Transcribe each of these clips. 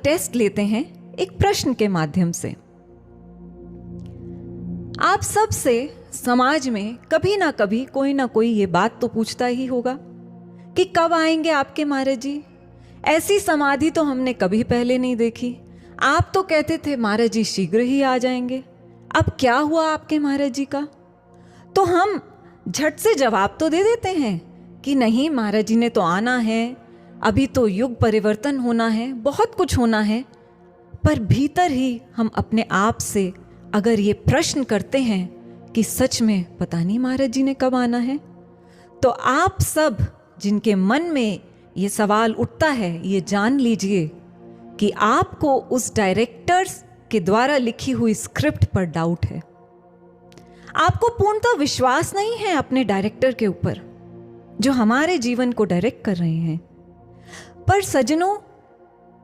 Test लेते हैं एक प्रश्न के माध्यम से। आप सब से समाज में कभी ना कभी कोई ना कोई ये बात तो पूछता ही होगा कि कब आएंगे आपके महाराज जी। ऐसी समाधि तो हमने कभी पहले नहीं देखी। आप तो कहते थे महाराज जी शीघ्र ही आ जाएंगे, अब क्या हुआ आपके महाराज जी का? तो हम झट से जवाब तो दे देते हैं कि नहीं, महाराज जी ने तो आना है, अभी तो युग परिवर्तन होना है, बहुत कुछ होना है। पर भीतर ही हम अपने आप से अगर ये प्रश्न करते हैं कि सच में पता नहीं महाराज जी ने कब आना है, तो आप सब जिनके मन में ये सवाल उठता है, ये जान लीजिए कि आपको उस डायरेक्टर्स के द्वारा लिखी हुई स्क्रिप्ट पर डाउट है। आपको पूर्णतः विश्वास नहीं है अपने डायरेक्टर के ऊपर जो हमारे जीवन को डायरेक्ट कर रहे हैं। पर सज्जनों,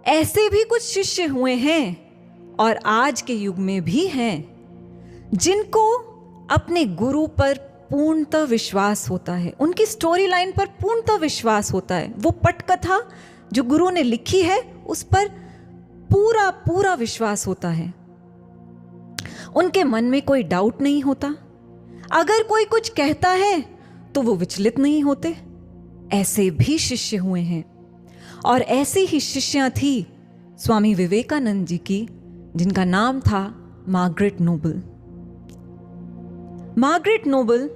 ऐसे भी कुछ शिष्य हुए हैं और आज के युग में भी हैं जिनको अपने गुरु पर पूर्णतः विश्वास होता है, उनकी स्टोरी लाइन पर पूर्णतः विश्वास होता है। वो पटकथा जो गुरु ने लिखी है उस पर पूरा पूरा विश्वास होता है। उनके मन में कोई डाउट नहीं होता। अगर कोई कुछ कहता है तो वो विचलित नहीं होते। ऐसे भी शिष्य हुए हैं और ऐसी ही शिष्या थी स्वामी विवेकानंद जी की, जिनका नाम था Margaret Noble. Margaret Noble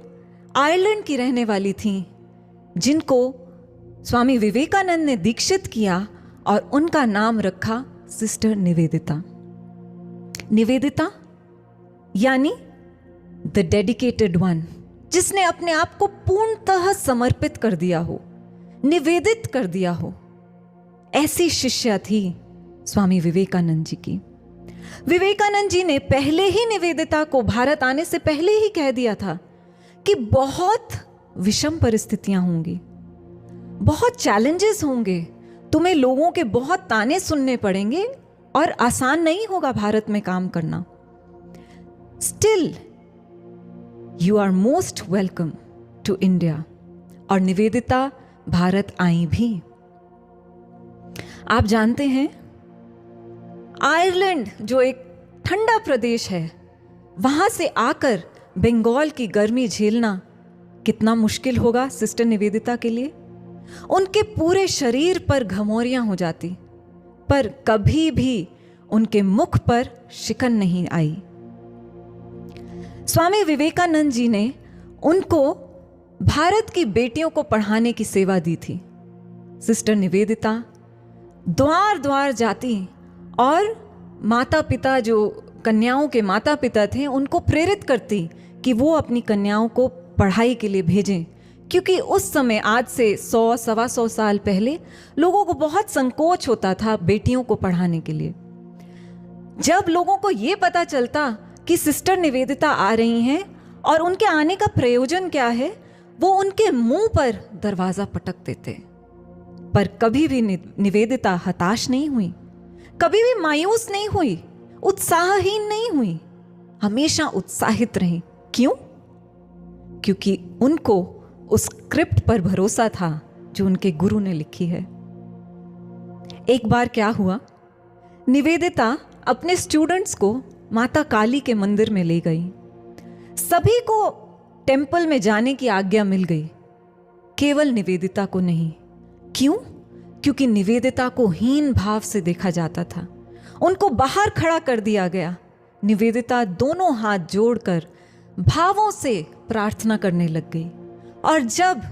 Ireland की रहने वाली थी, जिनको स्वामी विवेकानंद ने दीक्षित किया और उनका नाम रखा सिस्टर निवेदिता। निवेदिता यानी द डेडिकेटेड वन, जिसने अपने आप को पूर्णतः समर्पित कर दिया हो, निवेदित कर दिया हो। ऐसी शिष्या थी स्वामी विवेकानंद जी की। विवेकानंद जी ने पहले ही निवेदिता को भारत आने से पहले ही कह दिया था कि बहुत विषम परिस्थितियां होंगी, बहुत चैलेंजेस होंगे, तुम्हें लोगों के बहुत ताने सुनने पड़ेंगे और आसान नहीं होगा भारत में काम करना। Still you are most welcome to India. और निवेदिता भारत आई भी। आप जानते हैं, आयरलैंड जो एक ठंडा प्रदेश है, वहां से आकर बंगाल की गर्मी झेलना कितना मुश्किल होगा सिस्टर निवेदिता के लिए। उनके पूरे शरीर पर घमौरियां हो जाती, पर कभी भी उनके मुख पर शिकन नहीं आई। स्वामी विवेकानंद जी ने उनको भारत की बेटियों को पढ़ाने की सेवा दी थी। सिस्टर निवेदिता द्वार द्वार जाती और माता पिता, जो कन्याओं के माता पिता थे, उनको प्रेरित करती कि वो अपनी कन्याओं को पढ़ाई के लिए भेजें, क्योंकि उस समय आज से 100-125 साल पहले लोगों को बहुत संकोच होता था बेटियों को पढ़ाने के लिए। जब लोगों को ये पता चलता कि सिस्टर निवेदिता आ रही हैं और उनके आने का प्रयोजन क्या है, वो उनके मुंह पर दरवाजा पटक देते। पर कभी भी निवेदिता हताश नहीं हुई, कभी भी मायूस नहीं हुई, उत्साहहीन नहीं हुई, हमेशा उत्साहित रही। क्यों? क्योंकि उनको उस स्क्रिप्ट पर भरोसा था जो उनके गुरु ने लिखी है। एक बार क्या हुआ, निवेदिता अपने स्टूडेंट्स को माता काली के मंदिर में ले गई। सभी को टेंपल में जाने की आज्ञा मिल गई, केवल निवेदिता को नहीं। क्यों? क्योंकि निवेदिता को हीन भाव से देखा जाता था। उनको बाहर खड़ा कर दिया गया। निवेदिता दोनों हाथ जोड़कर भावों से प्रार्थना करने लग गई। और जब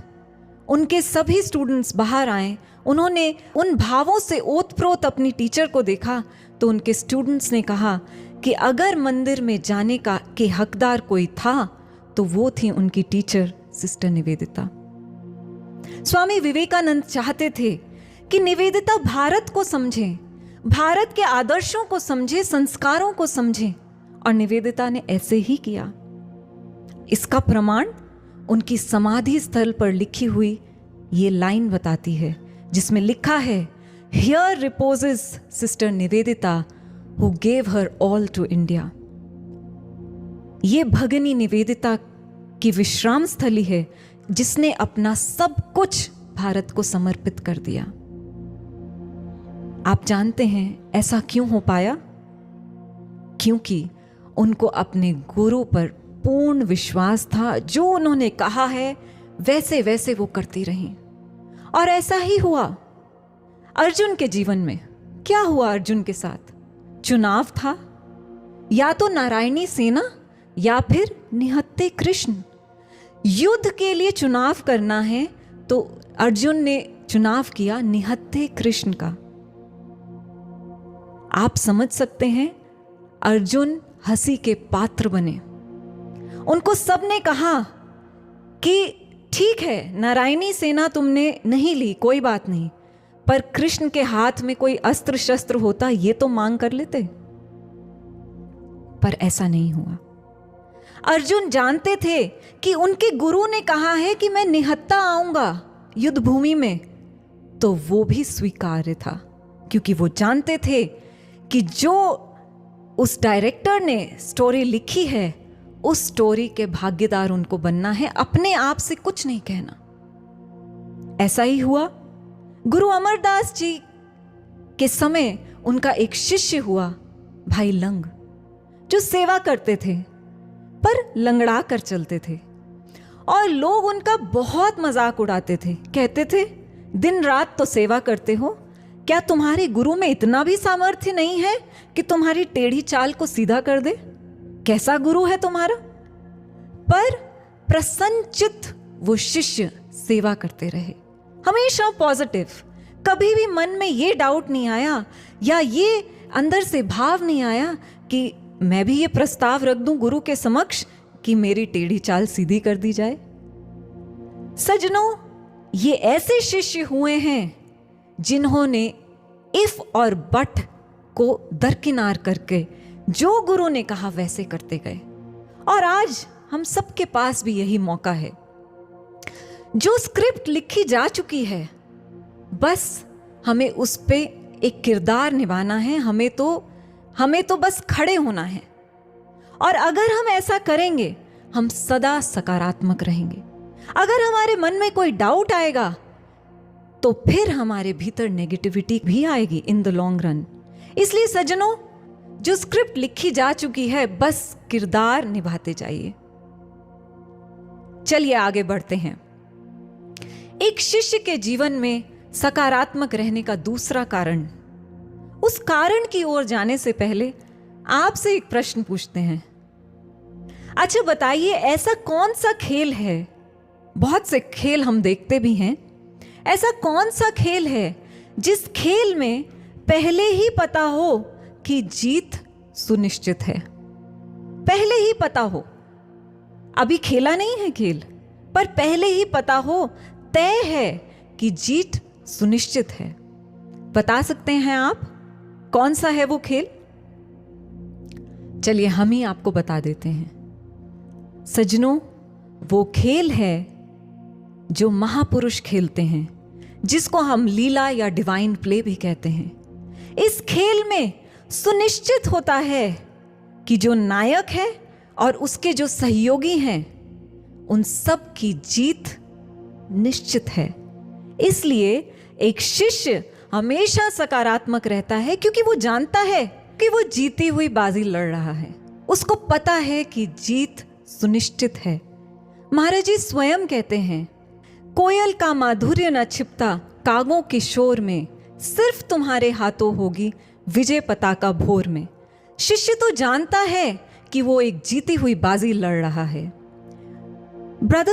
उनके सभी स्टूडेंट्स बाहर आए, उन्होंने उन भावों से ओतप्रोत अपनी टीचर को देखा, तो उनके स्टूडेंट्स ने कहा कि अगर मंदिर में जाने का के हकदार कोई था तो वो थी उनकी टीचर सिस्टर निवेदिता। स्वामी विवेकानंद चाहते थे कि निवेदिता भारत को समझे, भारत के आदर्शों को समझे, संस्कारों को समझे, और निवेदिता ने ऐसे ही किया। इसका प्रमाण उनकी समाधि स्थल पर लिखी हुई ये लाइन बताती है, जिसमें लिखा है, Here reposes Sister Nivedita, who gave her all to India. ये भगिनी निवेदिता की विश्राम स्थली है, जिसने अपना सब कुछ भारत को समर्पित कर दिया। आप जानते हैं ऐसा क्यों हो पाया? क्योंकि उनको अपने गुरु पर पूर्ण विश्वास था। जो उन्होंने कहा है वैसे वैसे वो करती रहीं। और ऐसा ही हुआ अर्जुन के जीवन में। क्या हुआ अर्जुन के साथ? चुनाव था, या तो नारायणी सेना या फिर निहत्थे कृष्ण। युद्ध के लिए चुनाव करना है तो अर्जुन ने चुनाव किया निहत्थे कृष्ण का। आप समझ सकते हैं, अर्जुन हंसी के पात्र बने। उनको सबने कहा कि ठीक है, नारायणी सेना तुमने नहीं ली, कोई बात नहीं, पर कृष्ण के हाथ में कोई अस्त्र शस्त्र होता ये तो मांग कर लेते। पर ऐसा नहीं हुआ। अर्जुन जानते थे कि उनके गुरु ने कहा है कि मैं निहत्था आऊंगा युद्ध भूमि में, तो वो भी स्वीकार्य था, क्योंकि वो जानते थे कि जो उस डायरेक्टर ने स्टोरी लिखी है उस स्टोरी के भागीदार उनको बनना है, अपने आप से कुछ नहीं कहना। ऐसा ही हुआ। गुरु अमरदास जी के समय उनका एक शिष्य हुआ, भाई लंग, जो सेवा करते थे पर लंगड़ा कर चलते थे, और लोग उनका बहुत मजाक उड़ाते थे। कहते थे, दिन रात तो सेवा करते हो, क्या तुम्हारे गुरु में इतना भी सामर्थ्य नहीं है कि तुम्हारी टेढ़ी चाल को सीधा कर दे? कैसा गुरु है तुम्हारा? पर प्रसन्नचित्त वो शिष्य सेवा करते रहे, हमेशा पॉजिटिव। कभी भी मन में ये डाउट नहीं आया या ये अंदर से भाव नहीं आया कि मैं भी ये प्रस्ताव रख दूं गुरु के समक्ष कि मेरी टेढ़ी चाल सीधी कर दी जाए। सज्जनों, ये ऐसे शिष्य हुए हैं जिन्होंने इफ और बट को दरकिनार करके जो गुरु ने कहा वैसे करते गए। और आज हम सबके पास भी यही मौका है। जो स्क्रिप्ट लिखी जा चुकी है, बस हमें उस पे एक किरदार निभाना है। हमें तो बस खड़े होना है। और अगर हम ऐसा करेंगे, हम सदा सकारात्मक रहेंगे। अगर हमारे मन में कोई डाउट आएगा तो फिर हमारे भीतर नेगेटिविटी भी आएगी इन द लॉन्ग रन। इसलिए सज्जनों, जो स्क्रिप्ट लिखी जा चुकी है, बस किरदार निभाते जाइए। चलिए आगे बढ़ते हैं। एक शिष्य के जीवन में सकारात्मक रहने का दूसरा कारण, उस कारण की ओर जाने से पहले आपसे एक प्रश्न पूछते हैं। अच्छा बताइए, ऐसा कौन सा खेल है, बहुत से खेल हम देखते भी हैं, ऐसा कौन सा खेल है जिस खेल में पहले ही पता हो कि जीत सुनिश्चित है? पहले ही पता हो, अभी खेला नहीं है खेल, पर पहले ही पता हो, तय है कि जीत सुनिश्चित है। बता सकते हैं आप कौन सा है वो खेल? चलिए हम ही आपको बता देते हैं। सज्जनों, वो खेल है जो महापुरुष खेलते हैं, जिसको हम लीला या डिवाइन प्ले भी कहते हैं। इस खेल में सुनिश्चित होता है कि जो नायक है और उसके जो सहयोगी हैं, उन सब की जीत निश्चित है। इसलिए एक शिष्य हमेशा सकारात्मक रहता है, क्योंकि वो जानता है कि वो जीती हुई बाजी लड़ रहा है। उसको पता है कि जीत सुनिश्चित है। महाराज जी स्वयं कहते हैं, कोयल का माधुर्य न छिपता कागों के शोर में, सिर्फ तुम्हारे हाथों होगी विजय पताका भोर में। शिष्य तो जानता है कि वो एक जीती हुई बाजी लड़ रहा है। ब्रदर